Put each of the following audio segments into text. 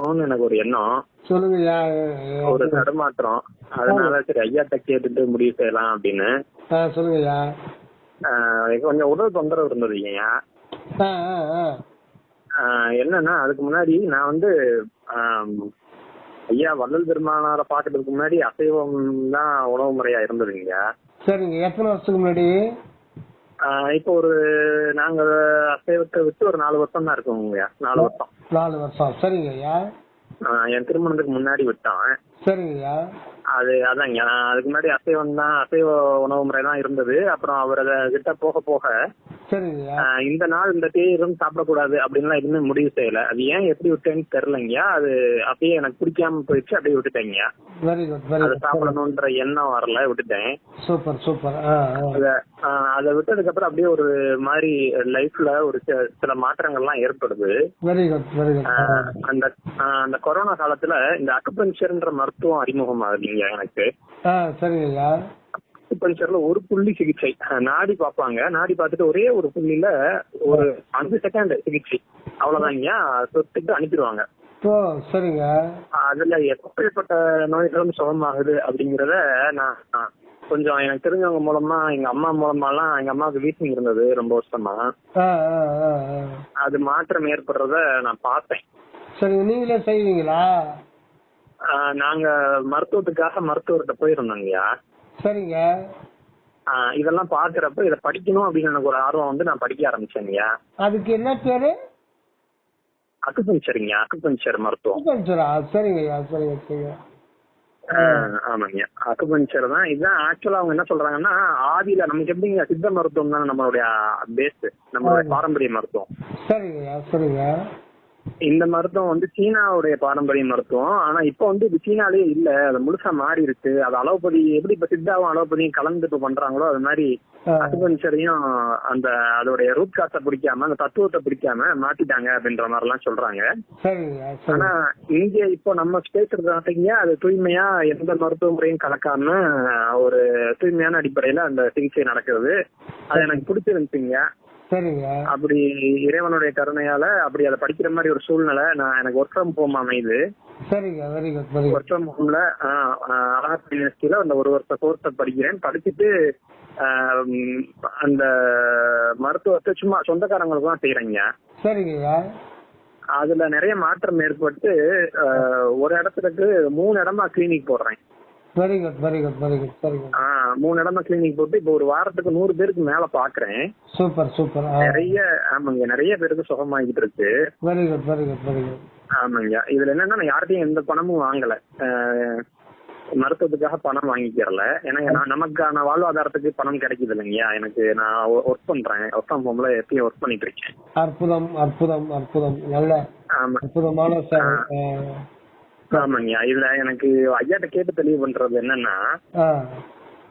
பேசணும்னு எனக்கு ஒரு எண்ணம். சொல்லுங்கய்யா. ஒரு தடுமாற்றம். அதனால சரி ஐயாட்ட கேட்டுட்டு முடிவு செய்யலாம் அப்படின்னு. சொல்லுங்கய்யா. கொஞ்சம் உடல் தொந்தரவு இருந்தது ஐயா. என்னன்னா அதுக்கு முன்னாடி நான் வந்து ஐயா வள்ளல் பெருமானார பாக்குறதுக்கு முன்னாடி அசைவம் தான் உணவு முறையா இருந்ததுங்க. சரிங்க. எத்தனை வருஷத்துக்கு முன்னாடி? இப்போ நாங்க அசைவத்தை விட்டு ஒரு 4 வருஷம் தான் இருக்குங்க. 4 வருஷம். 4 வருஷம். சரிங்க ஐயா. என் திருமணத்துக்கு முன்னாடி விட்டோம். சரிங்கய்யா. அதாங்க அதுக்கு முன்னாடி அசைவ உணவு முறை தான் இருந்தது. அப்புறம் அவர் அதை கிட்ட போக போக இந்த நாள் இந்த தேதி எதுவும் சாப்பிடக்கூடாது அப்படின்னு எதுவுமே முடிவு செய்யல. அது ஏன் எப்படி விட்டேன்னு தெரியலங்கயா. அது அப்படியே எனக்கு பிடிக்காம போயிடுச்சு, அப்படியே விட்டுட்டேங்க. அதை சாப்பிடணும்ன்ற எண்ணம் வரல, விட்டுட்டேன். Super super. அதை விட்டதுக்கு அப்புறம் அப்படியே ஒரு மாதிரி லைஃப்ல ஒரு சில மாற்றங்கள்லாம் ஏற்படுது. அந்த கொரோனா காலத்துல இந்த அக்குபஞ்சர்ன்ற மருத்துவம் அறிமுகம் ஆகுதுங்க எனக்கு. அக்குபஞ்சர்ல ஒரு புள்ளி சிகிச்சை, நாடி பார்ப்பாங்க. நாடி பார்த்துட்டு ஒரே ஒரு புள்ளியில ஒரு 5 செகண்ட் சிகிச்சை, அவ்வளவுதாங்க. சொத்துட்டு அனுப்பிடுவாங்க. சரிங்க. அதுல எப்படிப்பட்ட நோய்களும் சுகமாகுது அப்படிங்கறத நான் கொஞ்சம் எனக்கு தெரிஞ்சவங்க மூலமா, எங்க அம்மா மூலமாலாம், எங்க அம்மாவுக்கு வீசிங் இருந்தது ரொம்ப வருஷமா. அது மாற்றம் ஏற்படுறத நான் பார்த்தேன். சரிங்க. நீங்களே செய்வீங்களா? நாங்க மருத்துவத்துக்காக மருத்துவர்கிட்ட போயிருந்தோங்கய்யா. சரிங்க. இதெல்லாம் பாக்குறப்ப இதை படிக்கணும் அப்படின்னு எனக்கு ஒரு ஆர்வம் வந்து நான் படிக்க ஆரம்பிச்சேங்கய்யா. அதுக்கு என்ன பேரு? அக்குபஞ்சருங்க, அக்குபஞ்சர் மருத்துவம். சரிங்கய்யா. சரிங்க. ஆமாங்க, அக்குபஞ்சர் தான். இதுதான் ஆக்சுவலா அவங்க என்ன சொல்றாங்கன்னா, ஆதியில நமக்கு எப்படிங்க சித்த மருத்துவம் தானே நம்மளுடைய பேஸ், நம்மளுடைய பாரம்பரிய மருத்துவம். சரிங்க. இந்த மருத்துவம் வந்து சீனாவுடைய பாரம்பரிய மருத்துவம். ஆனா இப்ப வந்து இது சீனாலேயே இல்ல, அது முழுசா மாறி இருக்கு. அது அலோபதி எப்படி இப்ப சித்தாவும் அலோபதியும் கலந்து இப்ப பண்றாங்களோ அது மாதிரி அக்குபஞ்சரையும் அந்த அதோடைய ரூட் காசை பிடிக்காம, அந்த தத்துவத்தை பிடிக்காம மாத்திட்டாங்க அப்படின்ற மாதிரி எல்லாம் சொல்றாங்க. ஆனா இங்க இப்போ நம்ம பேசுறது பார்த்தீங்க, அது தூய்மையா எந்த மருத்துவ முறையும் கலக்காம ஒரு தூய்மையான அடிப்படையில அந்த சிகிச்சை நடக்கிறது. அது எனக்கு பிடிச்சிருந்துச்சுங்க. அப்படி இறைவனுடைய கருணையால அப்படி அதை படிக்கிற மாதிரி ஒரு சூழ்நிலை எனக்கு ஒர்க் ஃப்ரம் ஹோம் அமையுது. ஒர்க் ஃப்ரம் ஹோம்ல அழகப்பா யூனிவர்சிட்டியில அந்த 1 வருஷ கோர்ஸை படிக்கிறேன். படிச்சுட்டு அந்த மருத்துவத்தை சும்மா சொந்தக்காரங்களுக்கு தான் செய்யறேங்க. அதுல நிறைய மாற்றம் ஏற்பட்டு ஒரு இடத்துக்கு 3 இடமா கிளினிக் போடுறேன். 3 இடமா கிளினிக் போட்டு இப்போ ஒரு வாரத்துக்கு 100 பேருக்கு மேல பாக்குறேன். சூப்பர். நிறைய பேருக்கு சுகமாகிட்டு இருக்கு. ஆமாங்க. இதுல என்னன்னா நான் யார்கிட்டயும் எந்த பணமும் வாங்கல, மருத்துவத்துக்காக பணம் வாங்கிக்கிறல. ஏன்னா நமக்கான வாழ்வாதாரத்துக்கு பணம் கிடைக்குது இல்லைங்கய்யா. எனக்கு நான் ஒர்க் பண்றேன், ஒர்க் ஃப்ரம் ஹோம்ல எப்பயும் ஒர்க் பண்ணிட்டு இருக்கேன். அற்புதம். நல்ல அற்புதமான. ஆமாங்க. இதுல எனக்கு ஐயாட்ட கேட்டு தெளிவு பண்றது என்னன்னா,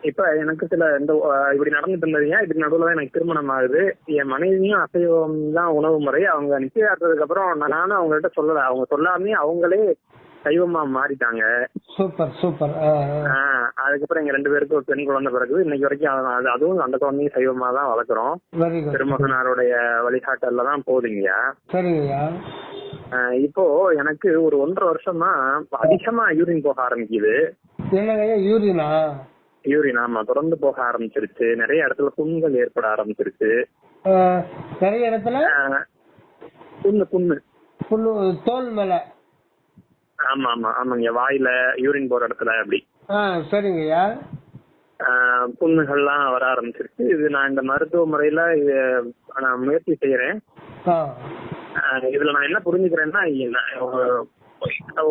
இப்ப எனக்கு சில இந்த இப்படி நடந்துட்டு இருந்ததுங்க. இதுக்கு நடுவுல எனக்கு திருமணம் ஆகுது. என் மனைவியும் அசைவம் தான் உணவு முறை. அவங்க நிச்சயதார்த்தத்துக்கு அப்புறம் நானும் அவங்கள்ட்ட சொல்லல, அவங்க சொல்லாமே அவங்களே சைவமா மாறிட்டாங்க. சூப்பர். அதுக்கப்புறம் எங்க 2 பேருக்கு ஒரு பெண் குழந்தை பிறகு இன்னைக்கு வரைக்கும் அதுவும் அந்த குழந்தையும் சைவமா தான் வளர்க்குறோம். திருமகனாருடைய வழிகாட்டல்ல தான் போகுதுங்க. இப்போ எனக்கு ஒரு 1.5 வருஷமா அதிகமா யூரின் போக ஆரம்பிக்குது. யூரின் ஆமா தொடர்ந்து போக ஆரம்பிச்சிருச்சு. நிறைய இடத்துல புண்கள் ஏற்பட ஆரம்பிச்சிருச்சு. நிறைய இடத்துல புண்ணு தோல் மேல. ஆமாங்க, வாயில யூரின் போற இடத்துல அப்படி. சரிங்கய்யா. புண்ணுகள்லாம் வர ஆரம்பிச்சிருச்சு. இது நான் இந்த மருத்துவ முறையில நான் முயற்சி செய்யறேன். இதுல நான் என்ன புரிஞ்சுக்கிறேன்னா,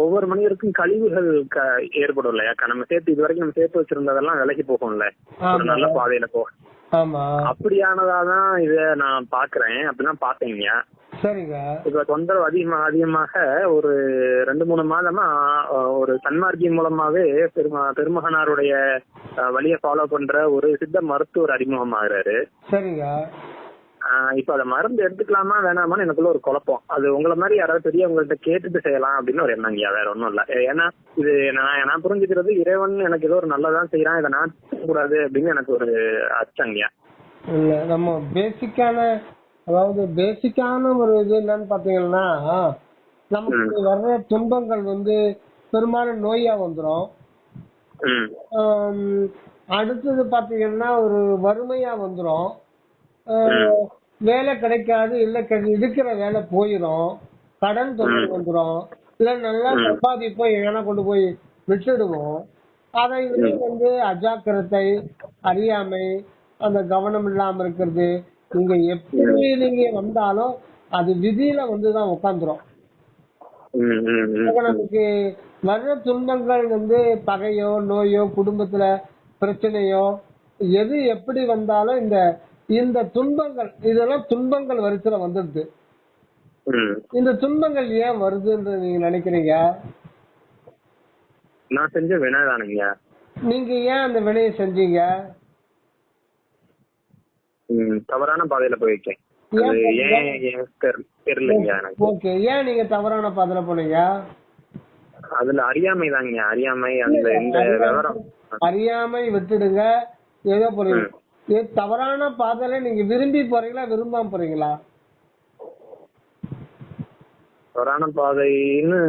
ஒவ்வொரு மனிதருக்கும் கழிவுகள் ஏற்படும் இல்லையா. நம்ம இது வரைக்கும் நம்ம சேர்த்து வச்சிருந்ததெல்லாம் விலகி போகும்ல, ஒரு நல்ல பாதையில போகும். அப்படியானதாதான் இத நான் பாக்குறேன். அப்படிதான் பாத்தீங்க. இப்ப தொந்தரவு அதிகமாக ஒரு 2-3 மாதமா ஒரு சன்மார்க்கியம் மூலமாவே பெருமகனாருடைய வழியை ஃபாலோ பண்ற ஒரு சித்த மருத்துவர் அறிமுகம் ஆகுறாரு. இப்ப அதை மருந்து எடுத்துக்கலாமா வேணாமான்னு எனக்குள்ள ஒரு குழப்பம். அது உங்களை மாதிரி யாராவது பெரியவங்கள்ட்ட கேட்டுட்டு செய்யலாம் அப்படின்னு ஒரு எண்ணங்கய்யா, வேற ஒன்றும் இல்லை. ஏன்னா இது நான் புரிஞ்சுக்கிறது, இறைவன் எனக்கு ஏதோ ஒரு நல்லதான் செய்யறான், இதை நான் கூடாது அப்படின்னு எனக்கு ஒரு அச்சங்கய்யா. இல்ல, நம்ம பேசிக்கான ஒரு இது என்னன்னு பாத்தீங்கன்னா, நமக்கு வர்ற துன்பங்கள் வந்து பெரும்பாலும் நோயா வந்துடும். அடுத்தது பாத்தீங்கன்னா ஒரு வறுமையா வந்துடும். வேலை கிடைக்காது, இல்ல இருக்கிற வேலை போயிடும், கடன் தொகை வந்துடும், இல்ல நல்லா சம்பாதிப்போம் எங்கன்னா கொண்டு போய் விட்டுடுவோம். அதை வந்து அஜாக்கிரதை, அறியாமை, அந்த கவனம் இல்லாம இருக்கிறது, நீங்க எப்படி நீங்க வந்தாலும் அது விதியில வந்துதான் உட்காந்துரும். நமக்கு வர்ற துன்பங்கள் வந்து பகையோ நோயோ குடும்பத்துல பிரச்சனையோ எது எப்படி வந்தாலும் இந்த இந்த துன்பங்கள் இதெல்லாம் துன்பங்கள் வரிசையில வந்துடுது. இந்த துன்பங்கள் ஏன் வருதுன்னு நீங்க நினைக்கிறீங்க? நான் செஞ்ச வினைதானுங்க. நீங்க ஏன் அந்த வினையை செஞ்சீங்க? தவறான பாதையில போயிருக்கேன். ஓகே, ஏன் நீங்க தவறான பாதையில போனீங்க? அதுல அறியாமை தாங்க. அறியாமை, அந்த இந்த விவரம். அறியாமை விட்டுடுங்க. ஏதோ போறீங்க தவறான பாதையில. நீங்க விரும்பி போறீங்களா விரும்பாம போறீங்களா? தவறான பாதைன்னு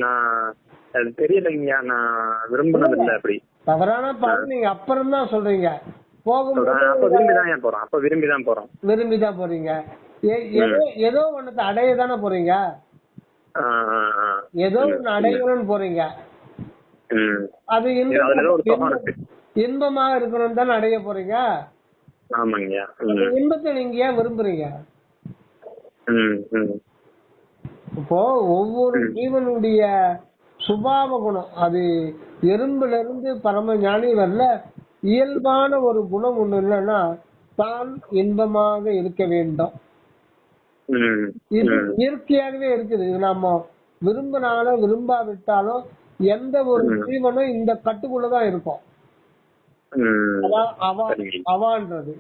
நான் அது தெரியலைங்க. நான் விரும்பினது இல்ல. அப்படி தவறான பாதை நீங்க அப்புறம் தான் சொல்றீங்க. போகும்போது விரும்பிதான் போறோம். விரும்பிதான் போறீங்க. ஏதோ ஒண்ணு அடைய தானே போறீங்க. ஏதோ ஒண்ணு அடையணும்னு போறீங்க. அது இன்பமா இருக்கணும் தானே அடைய போறீங்க. இன்பத்தை நீங்க ஏன் விரும்புறீங்க? இப்போ ஒவ்வொரு ஜீவனுடைய சுபாவ குணம், அது எறும்புல இருந்து பரம ஞானி வரல, இயல்பான ஒரு குணம் ஒண்ணு இல்லைன்னா தான் இன்பமாக இருக்க வேண்டும். இது இயற்கையாகவே இருக்குது. இது நாம விரும்பினாலும் விரும்பாவிட்டாலும் எந்த ஒரு ஜீவனும் இந்த கட்டுக்குள்ளதான் இருக்கும். அவான்றது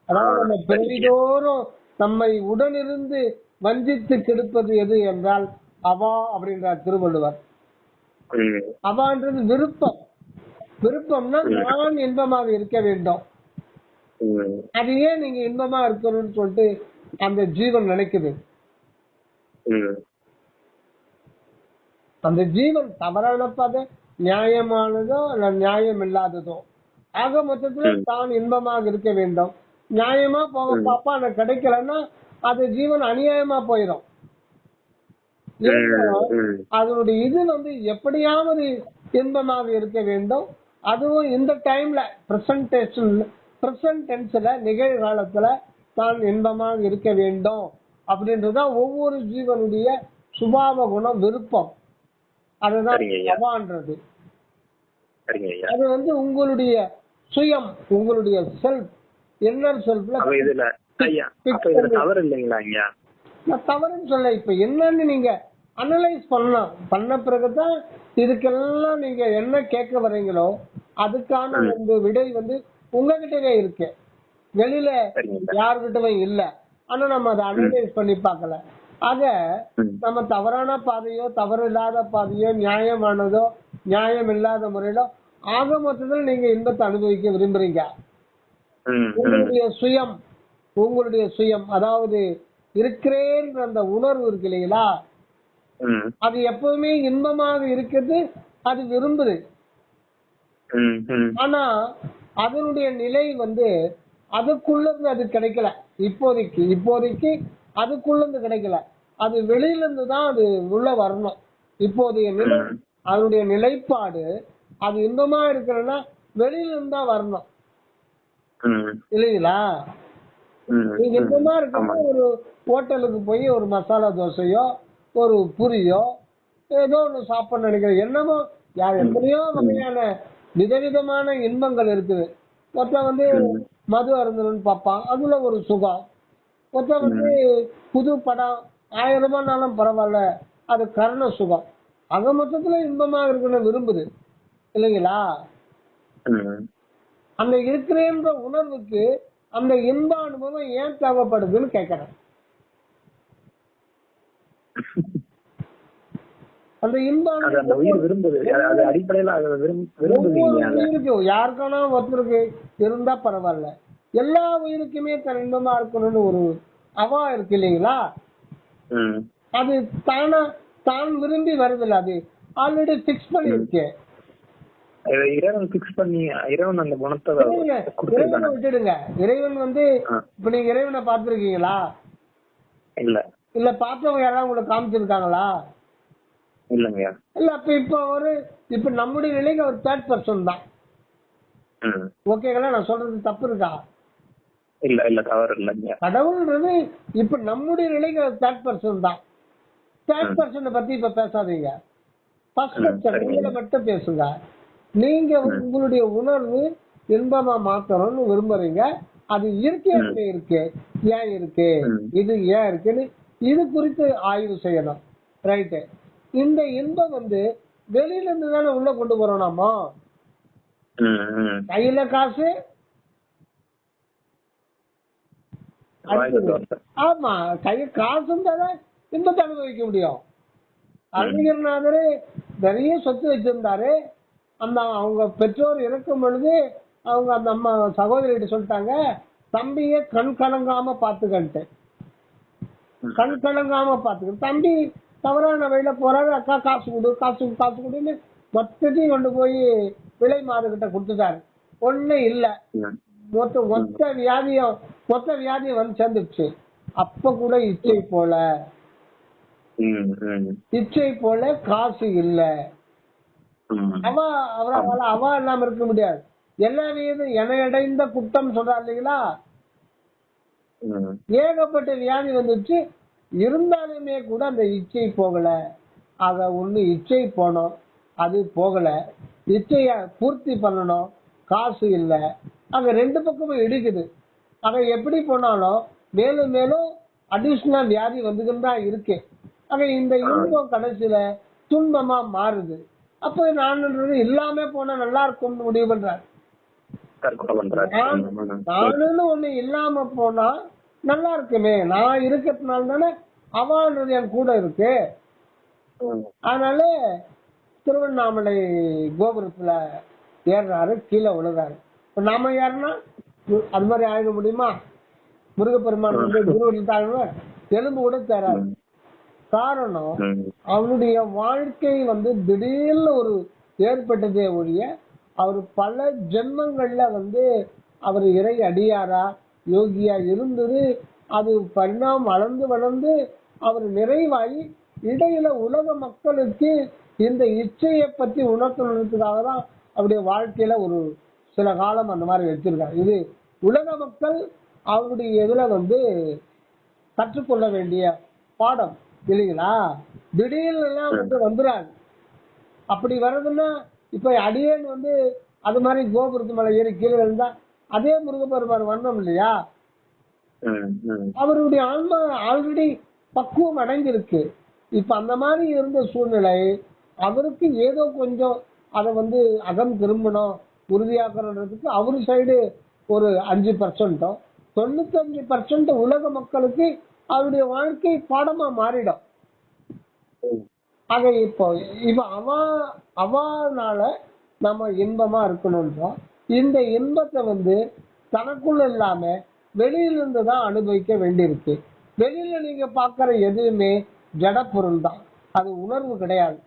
அதாவது நம்ம பிறவிதோறும் நம்மை உடனிருந்து வஞ்சித்து கெடுப்பது எது என்றால் அவா அப்படின்றார் திருவள்ளுவர். அவான்றது விருப்பம். விருப்பம்னா நான் இன்பமாக இருக்க வேண்டும். அது ஏன் நீங்க இன்பமா இருக்கணும்னு சொல்லிட்டு அந்த ஜீவன் நினைக்குது. அந்த ஜீவன் தவறான பாதை, நியாயமானதோ இல்ல நியாயம் இல்லாததோ, ஆக மொத்தத்துல தான் இன்பமாக இருக்க வேண்டும். நியாயமா போக பாப்பா அது கிடைக்கலன்னா அது ஜீவன் அநியாயமா போயிடும். அதனுடைய இது வந்து எப்படியாவது இன்பமாக இருக்க வேண்டும். அதுவும் இந்த டைம்ல பிரசன்ட் டென்ஸ்ல நிகழ்காலத்துல தான் இன்பமாக இருக்க வேண்டும் அப்படின்றதுதான் ஒவ்வொரு ஜீவனுடைய சுபாவ குணம், விருப்பம். அதுதான் அவான்றது. அது வந்து உங்களுடைய சுயம், உங்களுடைய செல்ஃப், இன்னர் செல்ஃப்ல தவறு இல்லைங்களா? நான் தவறுன்னு சொல்ல. இப்ப என்னன்னு நீங்க அனலைஸ் பண்ண பிறகுதான் இதுக்கெல்லாம் நீங்க என்ன கேட்க வர்றீங்களோ அதுக்கான வந்து விடை வந்து உங்ககிட்டவே இருக்கு, வெளியில யாருகிட்டவே இல்ல. ஆனா நம்ம அதை அனலைஸ் பண்ணி பார்க்கல. ஆக நம்ம தவறான பாதையோ தவறு இல்லாத பாதையோ நியாயமானதோ நியாயம் இல்லாத முறையிலோ ஆக மொத்தத்தில் நீங்க இன்பத்தை அனுபவிக்க விரும்புறீங்க. உங்களுடைய சுயம் அதாவது இருக்கிறேன் அந்த உணர்வு இருக்கு இல்லைங்களா, அது எப்பவுமே இன்பமாக இருக்கிறது, அது விரும்புது. ஆனா அதனுடைய நிலை வந்து அதுக்குள்ள இருந்து அது கிடைக்கல. இப்போதைக்கு அதுக்குள்ள இருந்து கிடைக்கல. அது வெளியில இருந்து தான் அது உள்ள வரணும். இப்போதைய நிலை, அதனுடைய நிலைப்பாடு அது இன்பமா இருக்கிறன்னா வெளியில இருந்து தான் வரணும் இல்லைங்களா? நீங்க இன்பமா இருக்கா ஒரு ஹோட்டலுக்கு போய் ஒரு மசாலா தோசையோ ஒரு பூரியோ ஏதோ ஒண்ணு சாப்பிட நினைக்கிறேன். என்னமோ எத்தனையோ வகையான விதவிதமான இன்பங்கள் இருக்குது. மொத்தம் வந்து மது அருந்தணும்னு பார்ப்பான், அதுல ஒரு சுகம். மொத்தம் வந்து புது படம் 1000 ரூபாய்னாலும் பரவாயில்ல, அது கர்ண சுகம். அக மொத்தத்துல இன்பமாக இருக்கணும் விரும்புது இல்லைங்களா? அந்த இருக்கிறேன்ற உணர்வுக்கு அந்த இன்ப அனுபவம் ஏன் தேவைப்படுதுன்னு கேட்கிறேன். அந்த யாருக்கான ஒருத்தருக்கு இருந்தா பரவாயில்ல, எல்லா உயிருக்குமே தன் இன்பமா இருக்கணும்னு ஒரு அவா இருக்கு இல்லைங்களா? அது தானா தான் விரும்பி வருதில்ல, அது ஆல்ரெடி பிக்ஸ் பண்ணிருக்கு. இறைவன் பிக்ஸ் பண்ணி இறைவன் அந்த குணத்தை இறைவனை விட்டுடுங்க. இறைவன் வந்து இப்ப நீங்க இறைவனை பார்த்திருக்கீங்களா? இல்ல. இல்ல பார்த்தவங்க யாராவது உங்களுக்கு காமிச்சிருக்காங்களா? இல்லங்க. இல்ல அப்ப இப்ப நம்முடைய நிலைக்கு அவர் தேர்ட் பர்சன் தான். ஓகேங்களா? நான் சொல்றது தப்பு இருக்கா? இல்ல இல்ல தவறு இல்லைங்க. கடவுள்ன்றது இப்ப நம்முடைய நிலைக்கு அவர் தேர்ட் பர்சன் தான். தேர்ட் பர்சனை பத்தி இப்ப பேசாதீங்க. ஃபர்ஸ்ட் பர்சன் நீங்கள மட்டும் பேசுங்க. நீங்க உங்களுடைய உணர்வு இன்பமா மாத்தணும்னு விரும்புறீங்க. அது இயற்கையா இருக்கு, ஏன் இருக்கு, இது ஏன் இருக்குன்னு இது குறித்து ஆய்வு செய்யணும். ரைட்டு. இந்த இன்பம் வந்து வெளியில இருந்து தானே உள்ள கொண்டு போறோம் நாம. கையில காசு, ஆமா கையில காசு இருந்தாதான் இன்பத்தை அனுபவிக்க முடியும். அருணகிரிநாதரு நிறைய சொத்து வச்சிருந்தாரு. அந்த அவங்க பெற்றோர் இறக்கும் பொழுது அவங்க அந்த அம்மா சகோதரிகிட்ட சொல்லிட்டாங்க, தம்பிய கண் கலங்காம பாத்துக்கிட்டு, கண் கலங்காம பாத்துக்க. தம்பி தவறான வழியில போறாரு, அக்கா காசு கொடு காசு காசு கொடுன்னு மொத்தத்தையும் கொண்டு போய் விலை மாதுகிட்ட கொடுத்துட்டாரு. ஒண்ணு இல்ல, மொத்த வியாதியம் வந்து சேர்ந்துச்சு. அப்ப கூட இச்சை போல காசு இல்ல. அவ இல்லாம இருக்க முடியாது. எல்லா வீதும் எனையடைந்த குற்றம் சொல்றா இல்லைங்களா? ஏகப்பட்ட வியாதி வந்துச்சு, இருந்தாலுமே கூட அந்த இச்சை போகல. அத ஒண்ணு இச்சை போனோம், அது போகல. இச்சைய பூர்த்தி பண்ணணும், காசு இல்ல. அங்க ரெண்டு பக்கமும் இடிக்குது. அத எப்படி போனாலும் மேலும் மேலும் அடிஷனல் வியாதி வந்துகிட்டு தான் இருக்கு. ஆக இந்த இன்பம் கடைசியில துன்பமா மாறுது. அப்ப நான் இல்லாம போனா நல்லா இருக்கும் முடிவு பண்றேன். நானுன்னு ஒண்ணு இல்லாம போனா நல்லா இருக்குமே, நான் இருக்கிறதுனால தானே அவான்றது என் கூட இருக்கு. அதனால திருவண்ணாமலை கோபுரத்துல ஏறாரு, கீழே விழுறாரு. இப்ப நாம ஏறினா அது மாதிரி ஆயிட முடியுமா? முருகப்பெருமான் வந்து குருவ எலும்பு கூட தராரு. காரணம் அவருடைய வாழ்க்கை வந்து திடீர்னு ஒரு ஏற்பட்டதே ஒழிய அவர் பல ஜென்மங்கள்ல வந்து அவர் இறை அடியாரா யோகியா இருந்தது. அது பரிணாமம் வளர்ந்து அவர் நிறைவாகி இடையில உலக மக்களுக்கு இந்த இச்சையை பற்றி உணர்த்துறதுக்காக தான் அவருடைய வாழ்க்கையில ஒரு சில காலம் அந்த மாதிரி வச்சிருக்காரு. இது உலக மக்கள் அவருடைய இதுல வந்து கற்றுக்கொள்ள வேண்டிய பாடம் இல்லைங்களா? திடீர்னு எல்லாம் வந்து வந்துறாங்க. அப்படி வர்றதுன்னா இப்ப அடியேன் வந்து அது மாதிரி கோபுரத்து மலை ஏறி கீழே இருந்தா அதே முருகப்பெருமான் வண்ணம் இல்லையா? அவருடைய ஆன்மா ஆல்ரெடி பக்குவம் அடைஞ்சிருக்கு. இப்ப அந்த மாதிரி இருந்த சூழ்நிலை அவருக்கு ஏதோ கொஞ்சம் அதை வந்து அகம் திரும்பணும் உறுதியாக்குறதுக்கு அவரு சைடு ஒரு 5%, 95% உலக மக்களுக்கு அவருடைய வாழ்க்கை பாடமா மாறிடும். ஆக இப்போ அவனால நம்ம இன்பமா இருக்கணும்ன்றோம். இந்த இன்பத்தை வந்து தனக்குள்ள இல்லாம வெளியில இருந்து தான் அனுபவிக்க வேண்டியிருக்கு. வெளியில நீங்க பாக்குற எதுவுமே ஜட பொருள் தான், அது உணர்வு கிடையாது.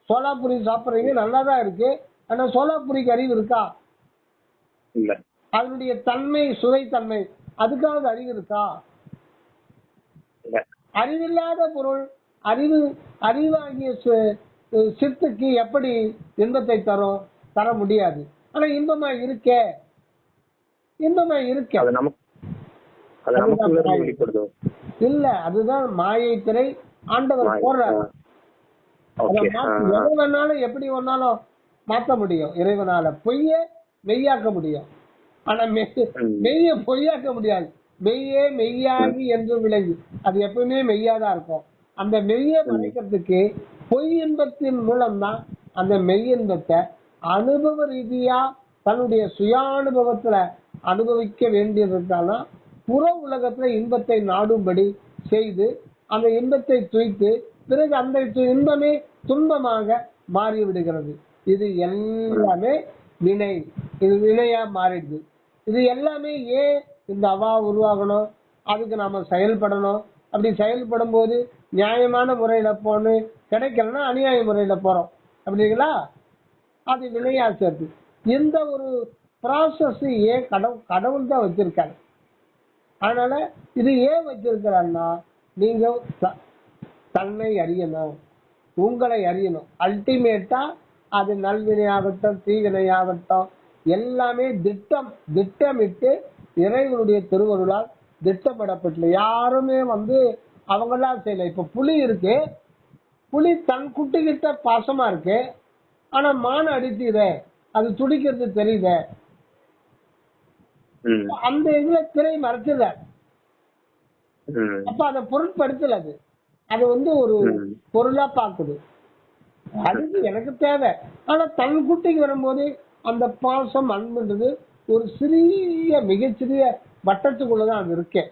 சோலாபுரி சாப்பிடுறீங்க, நல்லாதான் இருக்கு. ஆனா சோலாபுரிக்கு அறிவு இருக்கா? இல்ல. அதனுடைய தன்மை, சுவை தன்மை, அதுக்காவது அறிவு இருக்கா? அறிவில்லாத பொருள் அறிவாகிய சித்துக்கு எப்படி இன்பத்தை தர முடியாது. ஆனா இன்பமா இருக்கே, இல்ல அதுதான் மாயை திரை ஆண்டவர் போடுறாரு. எது வேணாலும் எப்படி வேணாலும் மாற்ற முடியும் இறைவனால. பொய்ய மெய்யாக்க முடியும், ஆனா மெய்ய பொய்யாக்க முடியாது. மெய்யே மெய்யாகி என்று விளங்கி அது எப்பவுமே மெய்யாதான் இருக்கும். அந்த மெய்யை மறைக்கிறதுக்கு பொய் இன்பத்தின் மூலம்தான் அந்த மெய் இன்பத்தை அனுபவ ரீதியா தன்னுடைய சுயானுபவத்துல அனுபவிக்க வேண்டியதுக்கான புற உலகத்துல இன்பத்தை நாடும்படி செய்து அந்த இன்பத்தை துய்த்து பிறகு அந்த இன்பமே துன்பமாக மாறிவிடுகிறது. இது எல்லாமே வினை, இது வினையா மாறிடுது. இது எல்லாமே ஏன் இந்த அவா உருவாகணும், அதுக்கு நாம செயல்படணும். அப்படி செயல்படும் போது நியாயமான முறையில போன்னு கிடைக்கலன்னா அநியாய முறையில போறோம் அப்படிங்களா? அது வினையாசத்து. இந்த ஒரு ப்ராசஸ் ஏன் கடவுள் தான் வச்சிருக்காரு. அதனால இது ஏன் வச்சிருக்கிறான்னா, நீங்க தன்னை அறியணும், உங்களை அறியணும். அல்டிமேட்டா அது நல்வினையாகட்டும் தீவினையாகட்டும் எல்லாமே திட்டமிட்டு இறைவனுடைய திருவருளால் திட்டமிடப்பட்டது. யாருமே அவங்களா செய்யல. இப்ப புலி இருக்கு, புலி தன் குட்டிக்கிட்ட பாசமா இருக்கு, ஆனா மான அடித்தீர அது துடிக்கிறது தெரியுத, அந்த இதுல திரை மறைச்சல. அப்ப அதை பொருட்படுத்தல. அது ஒரு பொருளா பாக்குது. அதுக்கு எனக்கு தேவை. ஆனா தன் குட்டிக்கு வரும்போது அந்த பாசம் அன்புன்றது ஒரு சிறிய மிகச்சிறிய வட்டத்துக்குள்ளதான் அது இருக்கு.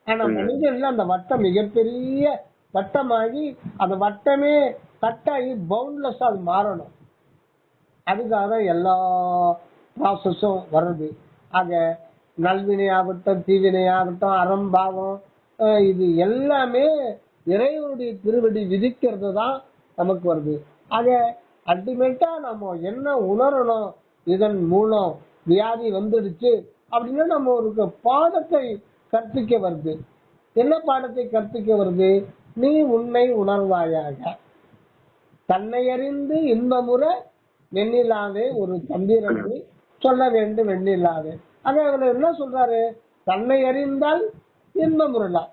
ஆனா மனிதன்ல அந்த வட்டம் மிகப்பெரிய வட்டமாகி அந்த வட்டமே கட்டாகி பவுண்ட்லெஸ் அது மாறணும். அதுக்காக எல்லா ப்ராசஸும் வருது. ஆக நல்வினையாகட்டும் தீவினையாகட்டும் அறம்பாவம் இது எல்லாமே இறைவனுடைய திருவடி விதிக்கிறது தான் நமக்கு வருது. ஆக அல்டிமேட்டா நம்ம என்ன உணரணும், இதன் மூலம் வியாதி வந்துடுச்சு அப்படின்னா நம்ம ஒரு பாடத்தை கற்பிக்க வருது. என்ன பாடத்தை கற்பிக்க வருது? நீ உன்னை உணர்வாயாக, தன்னை அறிந்து இன்பமுற வெண்ணிலாவே ஒரு தந்திரத்தை சொல்ல வேண்டும் வெண்ணிலாவே. ஆக அவர் என்ன சொல்றாரு? தன்னை அறிந்தால் இன்பமுறலாம்,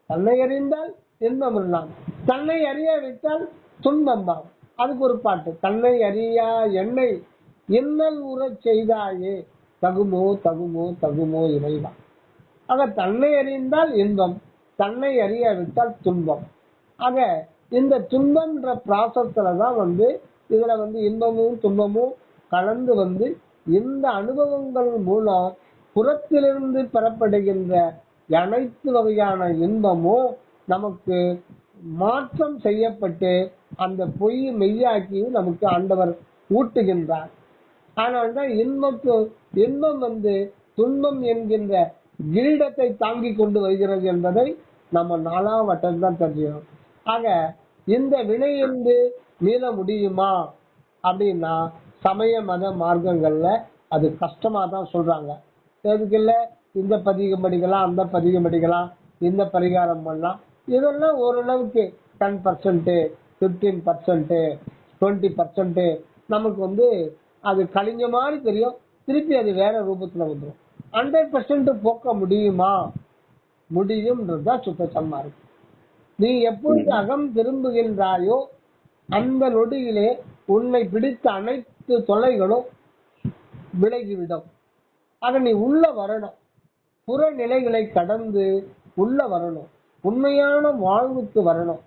தன்னை அறிந்தால் இன்பமுறலாம், தன்னை அறியாவிட்டால் துன்பம் தான். அதுக்கு ஒரு பாட்டு, தன்னை அறியா என்னை இன்னல் உற செய்தாயே தகுமோ தகுமோ தகுமோ இறைவா. ஆக தன்னை அறிந்தால் இன்பம், தன்னை அறியாவிட்டால் துன்பம். ஆக இந்த துன்பம்ன்ற ப்ராசஸ்ல தான் இதுல இன்பமும் துன்பமும் கலந்து இந்த அனுபவங்கள் மூலம் புறத்திலிருந்து பெறப்படுகின்ற அனைத்து வகையான இன்பமும் நமக்கு மாற்றம் செய்யப்பட்டு அந்த பொய் மெய்யாக்கி நமக்கு ஆண்டவர் ஊட்டுகின்றார். அதனால்தான் இன்பம் துன்பம் என்கின்ற கிரீடத்தை தாங்கி கொண்டு வருகிறது என்பதை நம்ம 4ஆம் வட்டம் தான் தெரிஞ்சுக்கணும். ஆக இந்த வினையிலிருந்து மீள முடியுமா அப்படின்னா சமய மத மார்க்கங்கள்ல அது கஷ்டமா தான் சொல்றாங்க. எதுக்கு இல்ல, இந்த பதிகம் படிக்கலாம், அந்த பதிகம் படிக்கலாம், இந்த பரிகாரம் பண்ணலாம், இதெல்லாம் ஓரளவுக்கு 10%, 15%, 20% நமக்கு அது கழிஞ்ச மாதிரி தெரியும். திருப்பி அது வேற ரூபத்துல வந்துடும். 100% போக்க முடியுமா? முடியும்ன்றதுதான் சுத்தமா இருக்கு. நீ எப்பொழுது அகம் திரும்புகின்றாயோ அந்த நொடியிலே உன்னை பிடித்த அனைத்து தொல்லைகளும் விலகிவிடும். ஆக நீ உள்ள வரணும், புறநிலைகளை கடந்து உள்ள வரணும், உண்மையான வாழ்வுக்கு வரணும்.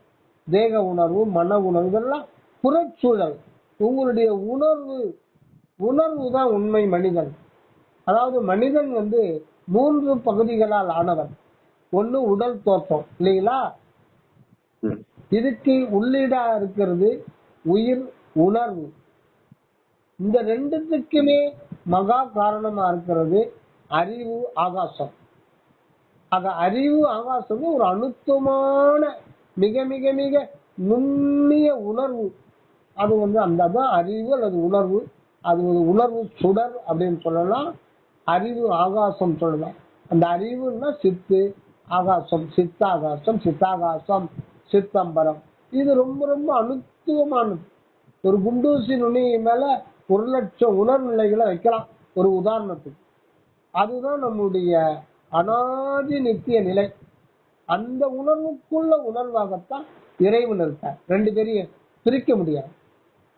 தேக உணர்வு, மன உணர்வு இதெல்லாம் புறச்சூழல். உங்களுடைய உணர்வு தான் உண்மை மனிதன். அதாவது மனிதன் 3 பகுதிகளால் ஆனவன். ஒண்ணு உடல் தோற்றம் இல்லைங்களா, இதுக்கு உள்ளீடா இருக்கிறது உயிர் உணர்வு. இந்த ரெண்டுத்துக்குமே மகா காரணமா இருக்கிறது அறிவு ஆகாசம். ஆக அறிவு ஆகாசம் ஒரு அழுத்தமான மிக மிக மிக நுண்ணிய உணர்வு. அது அந்ததான் அறிவு அல்லது உணர்வு. அது ஒரு உணர்வு சுடர் அப்படின்னு சொல்லலாம், அறிவு ஆகாசம் சொல்லலாம். அந்த அறிவுன்னா சித்து ஆகாசம், சித்தாகாசம், சித்தாகாசம், சித்தம்பரம். இது ரொம்ப ரொம்ப அனுத்துவமானது. ஒரு குண்டூசி நுனி மேல 1,00,000 உணர்வு நிலைகளை வைக்கலாம் ஒரு உதாரணத்துக்கு. அதுதான் நம்முடைய அனாதி நித்திய நிலை. அந்த உணர்வுக்குள்ள உணர்வாகத்தான் இறைவன் இருக்கார். 2 பேரையும் பிரிக்க முடியாது.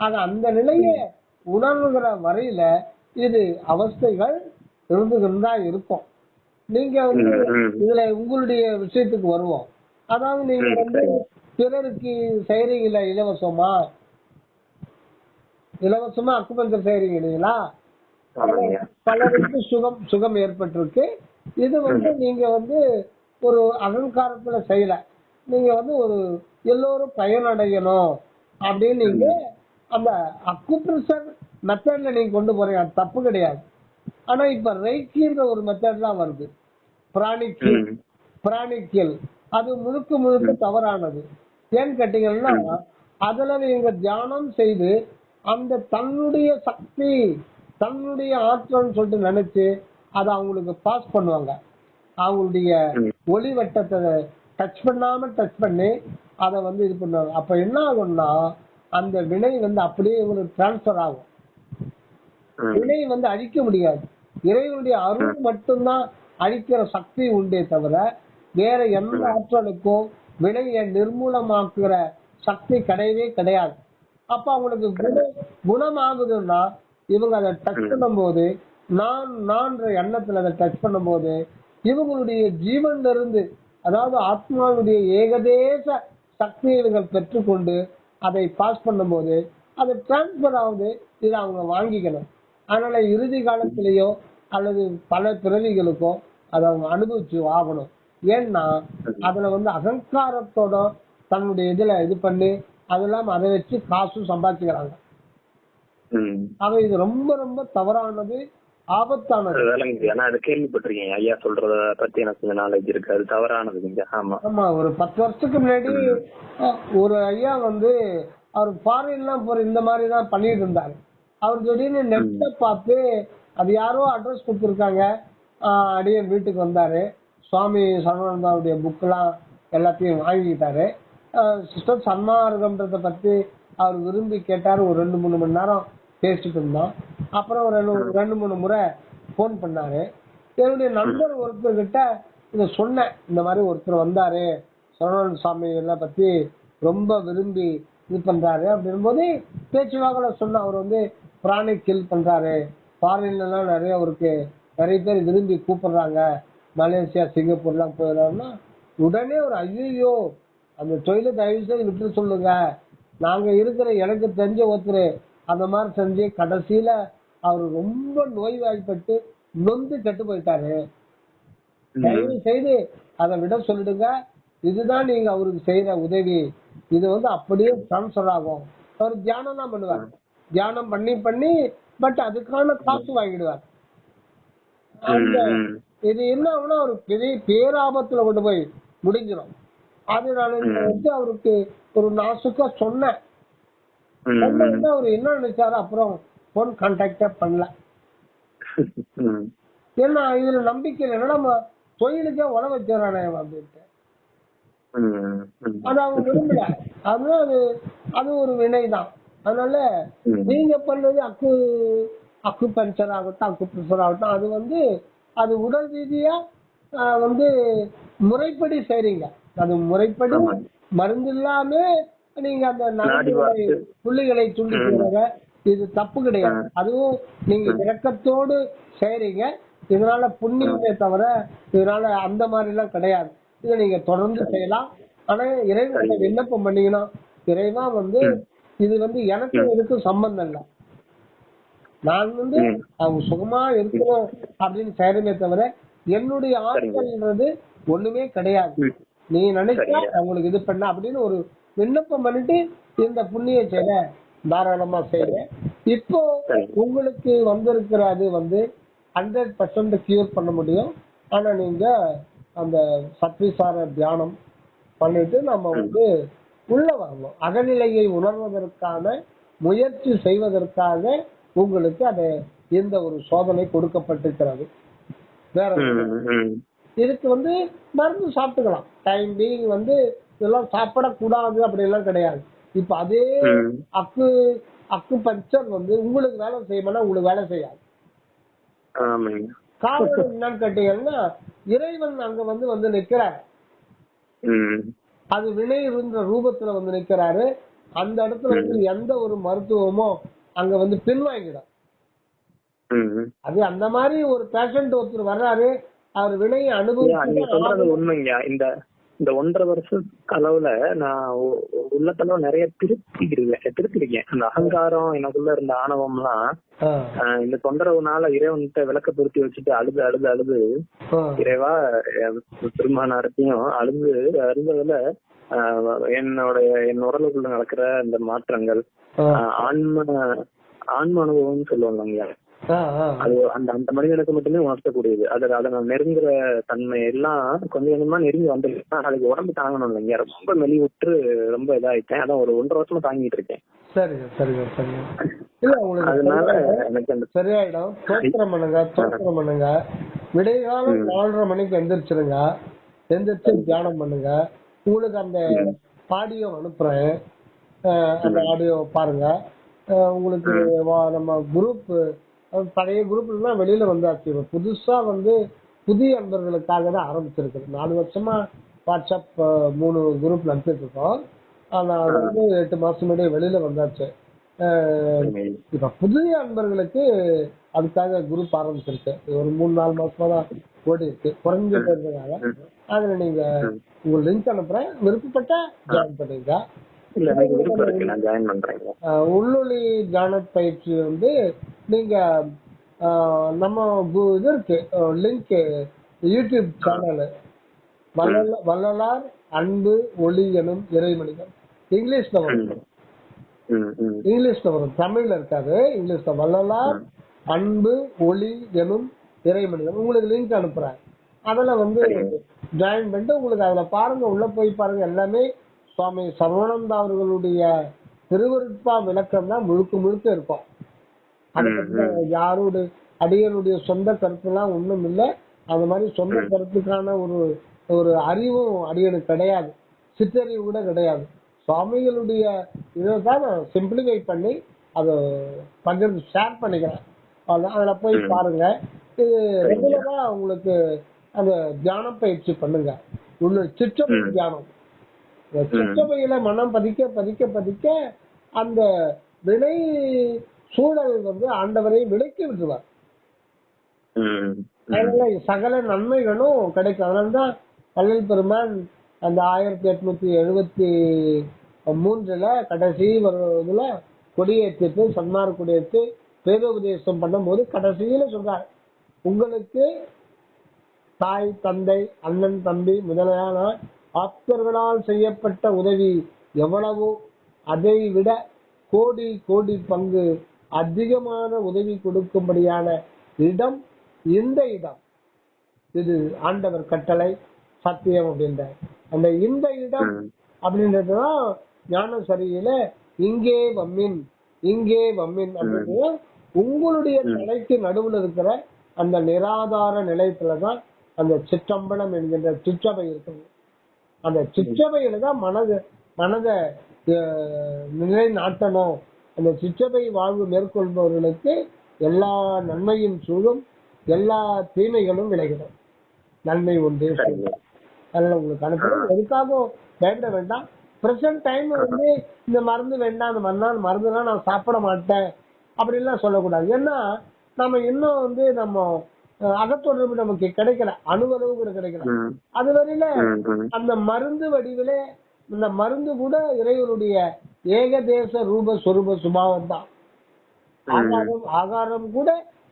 ஆக அந்த நிலையை உணர்வுகிற வரையில இது அவஸ்தைகள் இருந்துகிட்டுதா இருக்கும். நீங்க இதுல உங்களுடைய விஷயத்துக்கு வருவோம். அதாவது நீங்க பிறருக்கு செய்றீங்களா இலவசமா அக்குபஞ்சர் செய்றீங்க இல்லைங்களா, பலருக்கு சுகம் ஏற்பட்டிருக்கு. இது நீங்க ஒரு அகங்காரத்துல செய்யல, நீங்க ஒரு எல்லோரும் பயனடையணும் அப்படின்னு நீங்க அந்த அக்குப்ரெஷர் மெத்தட்ல நீங்க கொண்டு போறீங்க, அது தப்பு கிடையாது. ஆனா இப்ப ரைக்கின்ற ஒரு மெத்தட்லாம் வருது, பிராணிக்கியல் அது முழுக்க முழுக்க தவறானது. ஏன்னு கேட்டீங்கன்னா, அதுல நீங்க தியானம் செய்து அந்த தன்னுடைய சக்தி, தன்னுடைய ஆற்றல்னு சொல்லிட்டு நினைச்சு அதை அவங்களுக்கு பாஸ் பண்ணுவாங்க. அவங்களுடைய ஒளி வட்டத்தை டச் பண்ணி அதை வந்து இது பண்ணுவாங்க. அப்ப என்ன ஆகும்னா, அந்த வினை வந்து அப்படியே ஒரு டிரான்ஸ்பர் ஆகும். வினை வந்து அழிக்க முடியாது. இறைவனுடைய அருள் மட்டும்தான் அழிக்கிற சக்தி உண்டே தவிர வேற எந்த ஆற்றலுக்கும் வினையை நிர்மூலமாக்குற சக்தி கிடையவே கிடையாது. அப்ப அவங்களுக்கு குணமாகுதுன்னா இவங்க அதை டச் பண்ணும் போது, நான் எண்ணத்துல அதை டச் பண்ணும் போது இவங்களுடைய ஜீவன்ல இருந்து, அதாவது ஆத்மாவுடைய ஏகதேச சக்தியை இவர்கள் பெற்றுக்கொண்டு அதை பாஸ் பண்ணும் போது அது டிரான்ஸ்பர் ஆகுது. இதை அவங்க வாங்கிக்கணும். அதனால இறுதி காலத்திலேயோ அல்லது பல பிறவிகளுக்கோ அதை அவங்க அனுபவிச்சு ஆகணும். ஏன்னா அதுல வந்து அகங்காரத்தோட தன்னுடைய இதுல இது பண்ணி அதெல்லாம் அதை வச்சு காசும் சம்பாதிச்சுக்கிறாங்க. இது ரொம்ப ரொம்ப தவறானது, ஆபத்தானது. கேள்விப்பட்டிருக்கீங்க ஐயா சொல்றத பத்தி எனக்கு கொஞ்சம் நாலேஜ் இருக்கு. அது தவறானது. ஆமா, ஒரு 10 வருஷத்துக்கு முன்னாடி ஒரு ஐயா வந்து அவர் ஃபாரின்லாம் போற இந்த மாதிரி தான் பண்ணிட்டு இருந்தாரு. அவர் திடீர்னு நெட்ல பார்த்து அது யாரோ அட்ரஸ் கொடுத்துருக்காங்க, அடியே வீட்டுக்கு வந்தாரு. சுவாமி சரவணானந்தாவுடைய புக்கெல்லாம் எல்லாத்தையும் வாங்கிக்கிட்டாரு. சிஸ்டர் சன்மார்க்கம்ன்றத பத்தி அவர் விரும்பி கேட்டாரு. ஒரு 2-3 மணி நேரம் பேசிட்டு இருந்தோம். அப்புறம் ஒரு 2-3 முறை போன் பண்ணாரு. என்னுடைய நண்பர் ஒருத்தர்கிட்ட இதை சொன்னேன், இந்த மாதிரி ஒருத்தர் வந்தாரு, சரவணன் சுவாமி எல்லாம் பத்தி ரொம்ப விரும்பி இது பண்றாரு அப்படின் போது பேச்சுவாக்கில் சொன்ன, அவர் வந்து பிராணி கில் பண்றாரு, ஃபாரின்ல எல்லாம் நிறைய பேர் விரும்பி கூப்பிடுறாங்க, மலேசியா சிங்கப்பூர்லாம் போயிடறாருன்னா உடனே ஒரு ஐயோ அந்த தொழிலை தயவு செய்து விட்டு சொல்லுங்க, நாங்க இருக்கிற எனக்கு தெரிஞ்ச ஒருத்தர் அந்த மாதிரி செஞ்சு கடைசியில அவர் ரொம்ப நோய்வாய்ப்பட்டு நொந்து கெட்டு போயிட்டாரு, தயவு செய்து அதை விட சொல்லிடுங்க, இதுதான் நீங்க அவருக்கு செய்யற உதவி, இது வந்து அப்படியே டிரான்ஸ்பர் ஆகும். அவர் தியானம் தான் பண்ணுவார், தியானம் பண்ணி பட் அதுக்கான காசு வாங்கிடுவார். இது என்ன ஆகுனா ஒரு பெரிய பேராபத்துல கொண்டு போய் முடிஞ்சிடும். அதனால அவருக்கு ஒரு நாசுக்கா சொன்னேன். அவர் என்ன நினைச்சாரு, அப்புறம் போன் கான்டாக்டே பண்ணல. ஏன்னா இதுல நம்பிக்கை என்னடா தொழிலுக்கே உழ வச்சானே அப்படின்ட்டு அது அவங்க விரும்பல. அதனால அது ஒரு வினைதான். அதனால நீங்க பண்ணது அக்கு பஞ்சர் ஆகட்டும், அக்கு ப்ரெஷர் ஆகட்டும், அது வந்து அது உடல் ரீதியா வந்து முறைப்படி செய்றீங்க. அது முறைப்படி மருந்து இல்லாம நீங்க அந்த புள்ளிகளை துண்டி போறத இது தப்பு கிடையாது. அதுவும் நீங்க இரக்கத்தோடு செய்றீங்க. இதனால புண்ணியமே தவிர இதனால அந்த மாதிரி எல்லாம் கிடையாது. இதை நீங்க தொடர்ந்து செய்யலாம். ஆனா இறைவனை விண்ணப்பம் பண்ணீங்கன்னா இறைவா வந்து இது வந்து எனக்கு எதுக்கும் சம்பந்தம் இல்லை, நான் வந்து அவங்க சுகமா இருக்கணும் அப்படின்னு செய்யறமே தவிர என்னுடைய ஆட்கள்ன்றது ஒண்ணுமே கிடையாது, நீ நினைச்சா அவங்களுக்கு இது பண்ண அப்படின்னு ஒரு விண்ணப்பம் பண்ணிட்டு இந்த புண்ணிய செயல தாராளமா செய்ய. இப்போ உங்களுக்கு வந்திருக்கிற அது வந்து 100% கியூர் பண்ண முடியும். ஆனா நீங்க அந்த சத்விசார தியானம் பண்ணிட்டு நம்ம வந்து உள்ள வரணும். அகநிலையை உணர்வதற்கான முயற்சி செய்வதற்காக உங்களுக்கு அது இந்த ஒரு சோதனை கொடுக்கப்பட்டிருக்கிறது. வேற இதுக்கு வந்து மருந்து சாப்பிட்டுக்கலாம். டைம் பீயிங் வந்து இதெல்லாம் சாப்பிடக்கூடாது அப்படி எல்லாம் கிடையாது. இப்ப அதே அக்கு பஞ்சர் வந்து உங்களுக்கு வேலை செய்யணும்னா உங்களுக்கு வேலை செய்யாது. காரணம் என்னன்னு கேட்டீங்கன்னா இறைவன் அங்க வந்து நிக்கிறாரு. அது வினை இருந்த ரூபத்துல வந்து நிக்கிறாரு. அந்த இடத்துல வந்து எந்த ஒரு மருத்துவமோ அங்க வந்து பின்வாங்கிடும். அது அந்த மாதிரி ஒரு பேஷண்ட் ஒருத்தர் வர்றாரு, அவர் வினையை அனுபவிச்சு உண்மைங்க. இந்த 1.5 வருஷ அளவுல நான் உள்ளத்துல நிறைய திருத்திருக்கேன். அந்த அகங்காரம் எனக்குள்ள இருந்த ஆணவம் எல்லாம் இந்த தொந்தரவுனால இறைவன்கிட்ட விளக்க பொருத்தி வச்சுட்டு அழுது இறைவா பெருமானாரத்தையும் அழுந்ததுல என் உடலுக்குள்ள நடக்கிற இந்த மாற்றங்கள் ஆன்ம அனுபவம்னு சொல்லுவாங்க. அது அந்த அந்த மனிதனுக்கு மட்டுமே உணர்த்தக்கூடியது. அதை நான் நெருங்குற தன்மை எல்லாம் கொஞ்சம் கொஞ்சமா நெருங்கி வந்துருக்கேன். அதுக்கு உடம்பு தாங்கணும் இல்லைங்க, ரொம்ப மெலிவுற்று ரொம்ப இதாயிட்டேன். அதான் ஒரு 1.5 வருஷமா தாங்கிட்டு இருக்கேன். சரிங்க சரிங்க சரிங்க. இல்ல உங்களுக்கு அதனால எனக்கு அந்த சரியாயிடும். தோத்திரம் பண்ணுங்க. விடைகாலம் 4:30 மணிக்கு எந்திரிச்சிருங்க. எந்திரிச்சு தியானம் பண்ணுங்க. உங்களுக்கு அந்த ஆடியோ அனுப்புறேன், அந்த ஆடியோ பாருங்க. உங்களுக்கு நம்ம குரூப் பழைய குரூப்ல வெளியில வந்தாச்சு. புதுசா புதிய நண்பர்களுக்காக தான் ஆரம்பிச்சிருக்கு. 4 வருஷமா வாட்ஸ்அப் 3 குரூப் நடத்திட்டு இருக்கோம். ஆனா அது 8 மாசம் முன்னாடி வெளியில வந்தாச்சு. இப்ப புதிய நண்பர்களுக்கு அதுக்காக குரூப் ஆரம்பிச்சிருக்கு. ஒரு 3-4 மாசமா தான் ஓடி இருக்கு, குறைஞ்ச பேருக்காக. அதுல நீங்க உங்க லிங்க் அனுப்புறேன், விருப்பப்பட்ட ஜாயின் பண்ணுங்க. உள்ளொளி தியான பயிற்சி நீங்க நம்ம இது இருக்கு லிங்க், யூடியூப் சேனல் வள்ளலார் அன்பு ஒளி எனும் இறைமனிதன். இங்கிலீஷ்ல வரும், தமிழ்ல இருக்காது, இங்கிலீஷ்ல. வள்ளலார் அன்பு ஒளி எனும் இறைமனிதன். உங்களுக்கு லிங்க் அனுப்புறேன். அதுல ஜாயின் பண்ணிட்டு உங்களுக்கு அதுல பாருங்க, உள்ள போய் பாருங்க. எல்லாமே சுவாமி சரவணானந்தா அவர்களுடைய திருவருட்பா விளக்கம் தான் முழுக்க முழுக்க இருக்கும். அதுக்கு யாருடைய அடியனுடைய சொந்த கருத்து எல்லாம் ஒண்ணும் இல்லை. அந்த மாதிரி சொந்த கருத்துக்கான ஒரு அறிவும் அடியனுக்கு கிடையாது, சிற்றறிவு கூட கிடையாது. சுவாமிகளுடைய இதைதான் சிம்பிளிஃபை பண்ணி அதை பகிர்ந்து ஷேர் பண்ணிக்கிறேன். அதுல போய் பாருங்க. இது ரெகுலரா உங்களுக்கு அந்த தியான பயிற்சி பண்ணுங்க. சிற்றபை தியானம், சிற்றபையில மனம் பதிக்க பதிக்க பதிக்க அந்த வினை சூழல் ஆண்டவரை விலக்கி விட்டுருவார். அதனால சகல நன்மைகளும் கிடைக்கும். அதனாலதான் வள்ளல் பெருமான் அந்த 1873 கடைசி இதுல கொடியேற்றிட்டு சன்மார்க்க கொடியேற்று பேரோபதேசம் பண்ணும் போது கடைசியில சொல்றார், உங்களுக்கு தாய் தந்தை அண்ணன் தம்பி முதலான ஆப்தர்களால் செய்யப்பட்ட உதவி எவ்வளவோ அதை விட கோடி கோடி பங்கு அதிகமான உதவி கொடுக்கும்படியான இடம் இந்த இடம். இது ஆண்டவர் கட்டளை சத்தியம் அப்படின்ற அந்த இந்த இடம் அப்படின்றதுதான் ஞான சரியில இங்கே வம்மின் அப்படின்றது உங்களுடைய தலைக்கு நடுவுல இருக்கிற அந்த நிராதார நிலையத்துலதான் அந்த சிற்றம்பலம் என்கின்ற சிற்றபை இருக்குது. அந்த சிற்றபையில தான் மனதை நிலை நாட்டணும். அந்த சிற்றபை வாழ்வு மேற்கொள்பவர்களுக்கு எல்லா நன்மையும் சூழும், எல்லா தீமைகளும் விளைகிறோம். நன்மை உண்டு. அதனால உங்களுக்கு அனுப்புறது எதுக்காகவும் வேண்ட வேண்டாம். பிரசன்ட் டைம் இந்த மருந்து வேண்டாம், அந்த மருந்துலாம் நான் சாப்பிட மாட்டேன் அப்படின்லாம் சொல்லக்கூடாது. ஏன்னா நம்ம இன்னும் நம்ம அகத்தொடர்பு நமக்கு கிடைக்கல, அணுவளவு கூட கிடைக்கல. அது வரையில அந்த மருந்து வடிவில இந்த மருந்து கூட இறைவனுடைய ஏகதேச ரூப சொரூப சுபாவம் தான். ஆகாரம் கூட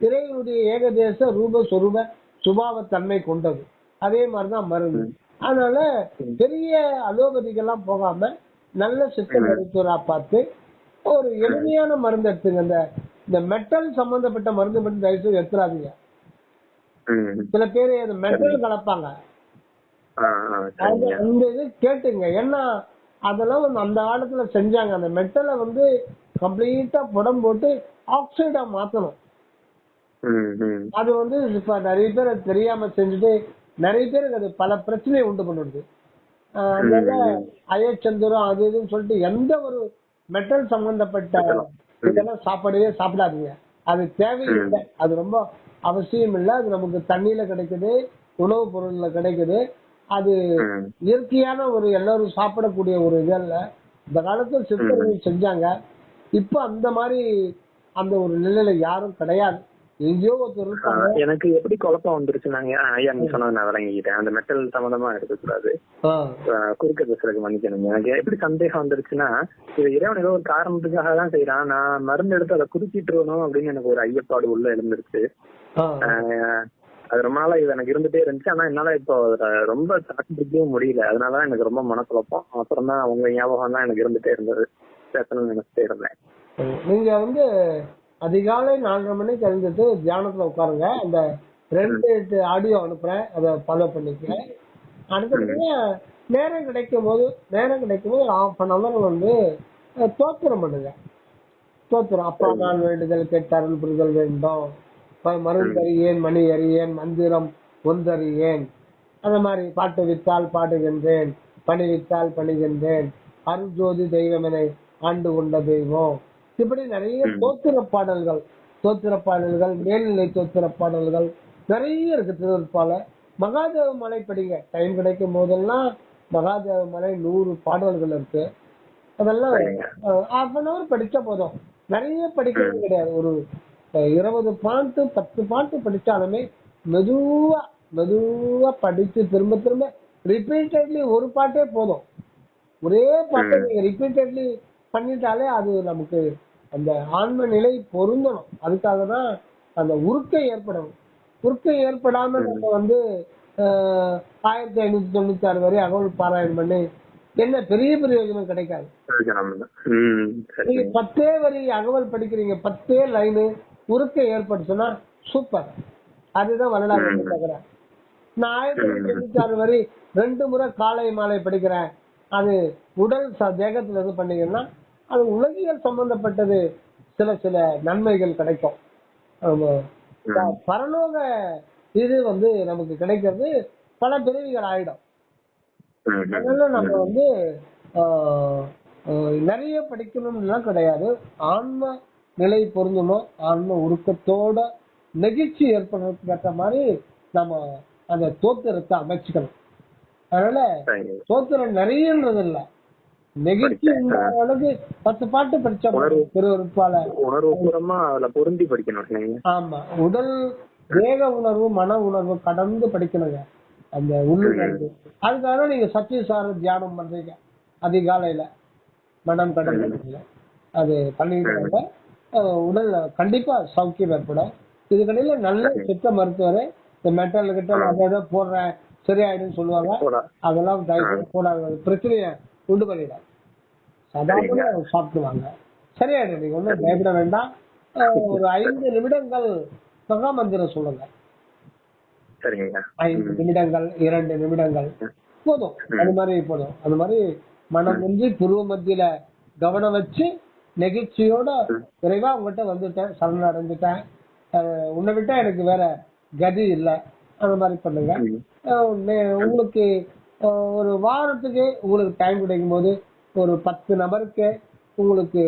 இறைவனுடைய ஏகதேச ரூப சொரூப சுபாவத்தன்மை கொண்டது. அதே மாதிரிதான் மருந்து. அதனால பெரிய அலோபதிக்கெல்லாம் போகாம நல்ல சித்த மருத்துவரா பார்த்து ஒரு எளிமையான மருந்து எடுத்துங்க. இந்த மெட்டல் சம்பந்தப்பட்ட மருந்து மட்டும் தயவுசெய்து எடுத்துறாதீங்க. சில பேரு அந்த மெட்டல் கலப்பாங்க, அந்த இது கேட்டுங்க. ஏன்னா அதெல்லாம் அந்த காலத்துல செஞ்சாங்க. அந்த மெட்டலை கம்ப்ளீட்டா புடம் போட்டு ஆக்சைடா மாத்தணும். அது இப்ப நிறைய பேர் அது தெரியாம செஞ்சுட்டு நிறைய பேருக்கு அது பல பிரச்சனையை உண்டு பண்ணுது. அதனால அயச்சந்திரம் அது இதுன்னு சொல்லிட்டு எந்த ஒரு மெட்டல் சம்பந்தப்பட்ட இதெல்லாம் சாப்பிடாதீங்க. அது தேவையில்லை, அது ரொம்ப அவசியம் இல்லை. அது நமக்கு தண்ணியில கிடைக்குது, உணவுப் பொருள்ல கிடைக்குது. அது இயற்கையான ஒரு எல்லாரும் சாப்பிடக்கூடிய ஒரு இதல்ல. இந்த காலத்துல சித்தர்கள் செஞ்சாங்க. இப்ப அந்த மாதிரி அந்த ஒரு நிலையில யாரும் கிடையாது. எங்கேயோ ஒருத்தர் இருக்காங்க. எனக்கு எப்படி குழப்பம் வந்துருச்சுனாங்க, ஐயா நீ சொன்னது நான் விளங்கிக்கிட்டேன். அந்த மெட்டல் சம்பந்தமா எடுக்கக்கூடாது, குறுக்க பேசுறதுக்கு மன்னிக்கணுங்க. எனக்கு எப்படி சந்தேகம் வந்துருச்சுன்னா, இது இறைவன் ஏதோ ஒரு காரணத்துக்காக தான் செய்யறான், நான் மருந்து எடுத்து அதை குறுக்கிட்டுருவணும் அப்படின்னு எனக்கு ஒரு ஐயப்பாடு உள்ள எழுந்துருச்சு. அது ரொம்ப நாளா இது எனக்கு இருந்துட்டே இருந்துச்சு. ஆனா என்னால இப்போ ரொம்ப தாக்கு பிடிக்கவும் முடியல. அதனாலதான் எனக்கு ரொம்ப மனக்குழப்பம். அப்புறம் தான் உங்க ஞாபகம் தான் எனக்கு இருந்துட்டே இருந்தது, பேசணும்னு நினைச்சிட்டே இருந்தேன். நீங்க அதிகாலை 4:30 மணிக்கு எழுந்துட்டு தியானத்துல உட்காருங்க. அந்த 2 ஆடியோ அனுப்புறேன், அதை ஃபாலோ பண்ணிக்க. அடுத்தபடியா நேரம் கிடைக்கும் போது ஒரு 1/2 வந்து தோத்திரம் பண்ணுங்க. தோத்திரம், அப்பா நான் வேண்டுதல் கேட்டார்கள் புரிதல் வேண்டும், மருந்தறியேன் மணி அறியேன் மந்திரம் ஒன்றறியேன், அந்த மாதிரி பாட்டு வித்தால் பாடுகின்றேன், பணி வித்தால் பணிகின்றேன், அருஜோதி தெய்வமெனை ஆண்டு கொண்ட தெய்வம், இப்படி நிறைய தோத்திர பாடல்கள், மேல்நிலை தோத்திர பாடல்கள் நிறைய இருக்கு திருவருட்பால. மகாதேவ மலை படிங்க, டைம் கிடைக்கும் போதெல்லாம். மகாதேவ மலை 100 பாடல்கள் இருக்கு. அதெல்லாம் 1/2 படிச்சா போதும். நிறைய படிக்கிறது கிடையாது. ஒரு 20 பாட்டு 10 பாட்டு படிச்சாலுமே மெதுவா படிச்சு திரும்ப ரிப்பீட்டட்லி ஒரு பாட்டே போதும். ஒரே பாட்டை நீங்க ரிப்பீட்டட்லி பண்ணிட்டாலே அது நமக்கு அந்த ஆன்ம நிலை பொருந்தணும். அதுக்காக தான் அந்த உருக்கை ஏற்படணும். உருக்கை ஏற்படாம நம்ம வந்து 1596 வரை அகவல் பாராயணம் பண்ணி என்ன பெரிய பிரயோஜனம் கிடைக்காது. நீங்க 10 வரி அகவல் படிக்கிறீங்க, 10 லைனு உருக்கை ஏற்படுச்சுன்னா சூப்பர். அதுதான் வரலாறு. நான் 1596 வரை 2 முறை காலை மாலை படிக்கிறேன், அது உடல் தேகத்துல இருந்து பண்ணீங்கன்னா அது உலகியல் சம்பந்தப்பட்டது. சில நன்மைகள் கிடைக்கும். பரலோக இது வந்து நமக்கு கிடைக்கிறது பல பிறவிகள் ஆயிடும். அதனால நம்ம வந்து நிறைய படிக்கணும்லாம் கிடையாது. ஆன்ம நிலை பொருந்தணும். ஆன்ம உருக்கத்தோட நெகிழ்ச்சி ஏற்படுறதுக்கு ஏற்ற மாதிரி நம்ம அந்த தோத்திரத்தை அமைச்சுக்கணும். அதனால தோத்திரம் நிறையன்றது இல்ல, நெகிழ்ச்சி அளவுக்கு 10 பாட்டு படிச்சா திருவருட்பால உணர்வுபூர்வமா அதுல பொருந்தி படிக்கணும். ஆமா, உடல் தேக உணர்வு மன உணர்வு கடந்து படிக்கணுங்க அந்த உள்ளுணர்வு. அதுக்காக நீங்க சத்தியசார தியானம் பண்றீங்க அதிகாலையில, மனம் கடந்து அது பண்ணிட்டு உடல் கண்டிப்பா சௌக்கியம் ஏற்படும். இதுக்கடையில நல்ல சித்த மருத்துவரை இந்த மெட்டல் கிட்ட அதை போடுறேன் சரியாயிடுன்னு சொல்லுவாங்க. அதெல்லாம் போடாத, பிரச்சனைய உண்டு பண்ணிடும். சாதாரண சாப்பிடுவாங்க, சரியாயிடும். நீங்க ஒன்னும் பயப்பட வேண்டாம். ஒரு 5 நிமிடங்கள் மகா மந்திரம் சொல்லுங்க. 5 நிமிடங்கள் 2 நிமிடங்கள் போதும். அது மாதிரி போதும். அது மாதிரி மனம் வந்து புருவ மத்தியில கவனம் வச்சு நெகிழ்ச்சியோட விரைவா உங்ககிட்ட வந்துட்டேன், சரண அடைஞ்சிட்டேன், உன்னை விட்டா எனக்கு வேற கதி இல்லை, அந்த மாதிரி பண்ணுங்க. உங்களுக்கு ஒரு வாரத்துக்கு உங்களுக்கு டைம் கிடைக்கும் போது ஒரு 10 நபருக்கு உங்களுக்கு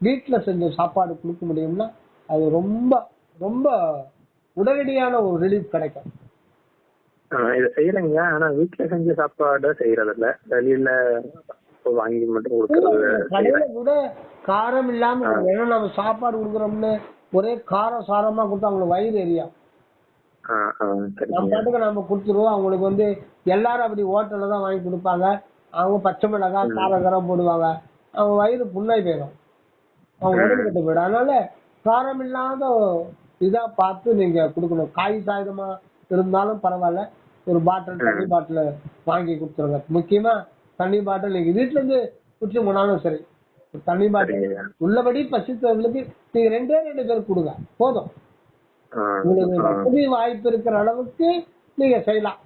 வீட்டுல செஞ்ச சாப்பாடு கொடுக்க முடியும்னா அது ரொம்ப ரொம்ப உடனடியான ஒரு ரிலீஃப் கிடைக்கும். இதை செய்யறேங்க, ஆனா வீட்டுல செஞ்ச சாப்பாடு செய்யறது இல்ல, வெளியில வாங்கி மட்டும் கொடுக்கறது. கடையில கூட காரம் இல்லாம நம்ம சாப்பாடு கொடுக்குறோம்னு ஒரே காரம் சாரமா கொடுத்தா அவங்களுக்கு வயிறு எரியும். நம்ம பாட்டுக்கு நம்ம கொடுத்துருவோம். அவங்களுக்கு வந்து எல்லாரும் அப்படி ஹோட்டல்ல தான் வாங்கி கொடுப்பாங்க. அவங்க பச்சை மிளகாய் காரம் போடுவாங்க, அவங்க வயிறு புண்ணாய் போயிடும், அவங்க உடம்பு கட்டு போயிடும். அதனால காரம் இல்லாத இதா பார்த்து நீங்க கொடுக்கணும். காய் சாயுதமா இருந்தாலும் பரவாயில்ல, ஒரு பாட்டில் தண்ணி பாட்டில் வாங்கி கொடுத்துருங்க. முக்கியமா தண்ணி பாட்டில் நீங்க வீட்டுல இருந்து குடிச்சு போனாலும் சரி, தண்ணி பாட்டில் உள்ளபடி பசித்தவர்களுக்கு நீங்க 2 பேர் கொடுங்க போதும். உங்களுக்கு வசதி வாய்ப்பு இருக்கிற அளவுக்கு நீங்க செய்யலாம்.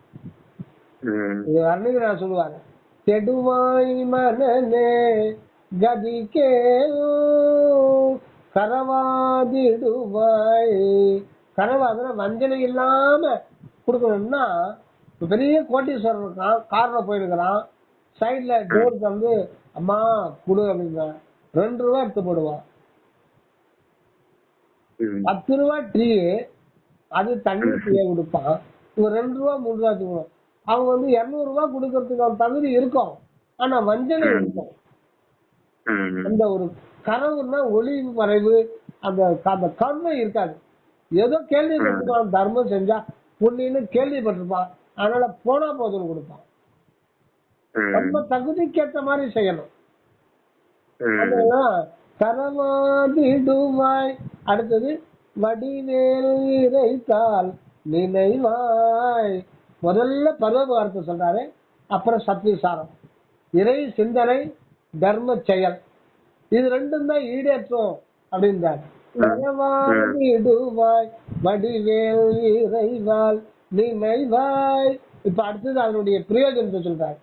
இது அருணகிரி நான் சொல்லுவாங்க, கெடுவாய் மனநே கதி கேளு கரவாதிடுவாய். கரவாதுனா வஞ்சனை இல்லாம கொடுக்கணும்னா, பெரிய கோட்டீஸ்வரர் இருக்கான், கார்ல போயிருக்கிறான், சைட்ல டோர் வந்து அம்மா குடு அப்படின்னா 2 ரூபா எடுத்து போடுவான். 10 ரூபா டீ, அது தண்ணி டீயை கொடுப்பான். இவன் 2 ரூபா 3 ரூபா கொடுப்பான். அவங்க வந்து 200 ரூபா கொடுக்கறதுக்கு அவன் தகுதி இருக்கும், ஆனா வஞ்சனை இருக்கும். அந்த ஒரு கரவுன்னா ஒளி மறைவு, அந்த கருணை இருக்காது. ஏதோ கேள்விப்பட்டிருப்பான், தர்மம் செஞ்சா புண்ணின்னு கேள்விப்பட்டிருப்பான், அதனால போனா போதுன்னு கொடுப்பான். நம்ம தகுதிக்கேற்ற மாதிரி செய்யணும். கரவாதிடுவாய். அடுத்தது வடிவேல் இறைத்தால் நினைவாய். முதல்ல பரோபகாரத்தை சொல்றாரு, அப்புறம் சத்விசாரம், இறை சிந்தனை, தர்ம செயல், இது 2 தான் ஈடேற்றும் அப்படின்றாரு. பரவாயிடுவாய் வடிவேல் இறைவாள் நினைவாய். இப்ப அடுத்தது அதனுடைய பிரயோஜனத்தை சொல்றார்.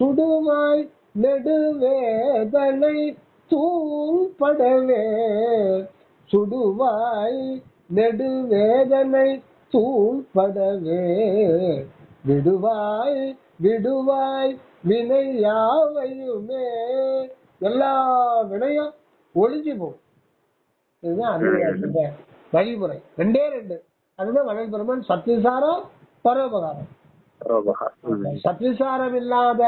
சுடுவாய் நெடுவேதனை தூள்படவே, சுடுவாய் நெடுவேதனை தூள்படவே, விடுவாய் விடுவாய் வினை யாவையுமே, எல்லா வினையும் ஒளிஞ்சு போகும். இதுதான் அருமையான வழிமுறை. 2 அதுதான் வள்ளல் பெருமான் சத்விசாரம் பரோபகாரம். சத்விசாரம் இல்லாத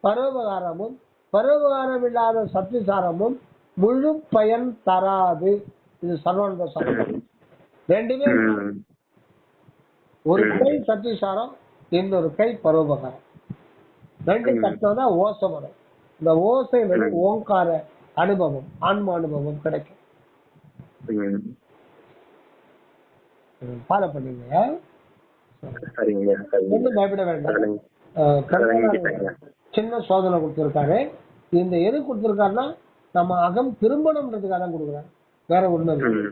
பரோபகாரமும் பரோபகாரம் இல்லாத சத்விசாரமும் முழு பயன் தராது. இது சர்வானந்த சாஸ்திரம். 2மே ஒரு கை சத்விசாரம், இன்னொரு கை பரோபகாரம். 2 கட்டம்னா ஓசை வரும். இந்த ஓசை ஓங்கார அனுபவம், ஆன்ம அனுபவம் கிடைக்கும். ஃபாலோ பண்ணுங்க. ஒன்றும் பயப்பட வேண்டாம். சின்ன சோதனை கொடுத்திருக்காரு. இந்த எது கொடுத்திருக்காருன்னா நம்ம அகம் திரும்பணும்ன்றதுக்காக தான் கொடுக்குறாரு, வேற ஒண்ணு இல்லை.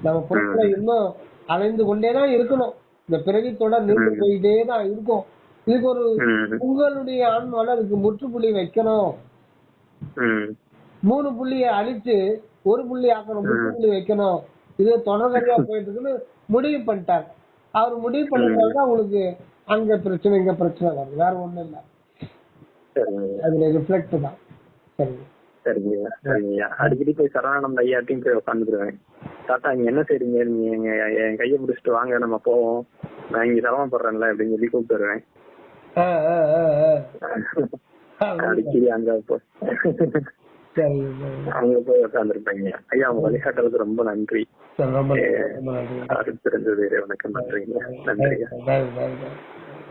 நம்ம பொருட்களை இன்னும் அலைந்து கொண்டேதான் இருக்கணும். இந்த பிறவித்தோட நின்று போயிட்டே தான் இருக்கும். இதுக்கு ஒரு உங்களுடைய ஆன்மால அதுக்கு முற்றுப்புள்ளி வைக்கணும். 3 புள்ளியை அழிச்சு 1 புள்ளி ஆக்கணும், முற்றுப்புள்ளி வைக்கணும். இது தொடர்கதையா போயிட்டு இருக்குன்னு முடிவு பண்ணிட்டார். அவர் முடிவு பண்ணதால்தான் உங்களுக்கு அங்க பிரச்சனை இங்க பிரச்சனை வருது, வேற ஒண்ணும் இல்ல. அதுல ரிஃப்ளெக்ட் தான். சரிங்க சரிங்க. அடிக்கடி போய் சரவானந்த ஐயாட்டையும் போய் உட்காந்துருவேன். தாத்தா நீங்க என்ன செய்றீங்க, நீங்க என் கையை பிடிச்சிட்டு வாங்க நம்ம போவோம், நான் இங்க சிரமப்படுறேன்ல அப்படின்னு சொல்லி கூப்பிட்டு வருவேன். அடிக்கடி அங்க போய் உட்காந்துருப்பேங்க. ஐயா உங்க வழிகாட்டலுக்கு ரொம்ப நன்றி. தெரிஞ்சது எனக்கு நன்றிங்க. நன்றிங்க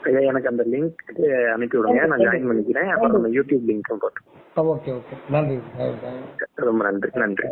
ஐயா. எனக்கு அந்த லிங்க் அனுப்பி விடுங்க, நான் ஜாயின் பண்ணிக்கிறேன். அப்புறம் யூடியூப் லிங்க்கும் போட்டு. Okay okay. நன்றி. ரொம்ப நன்றி. நன்றி.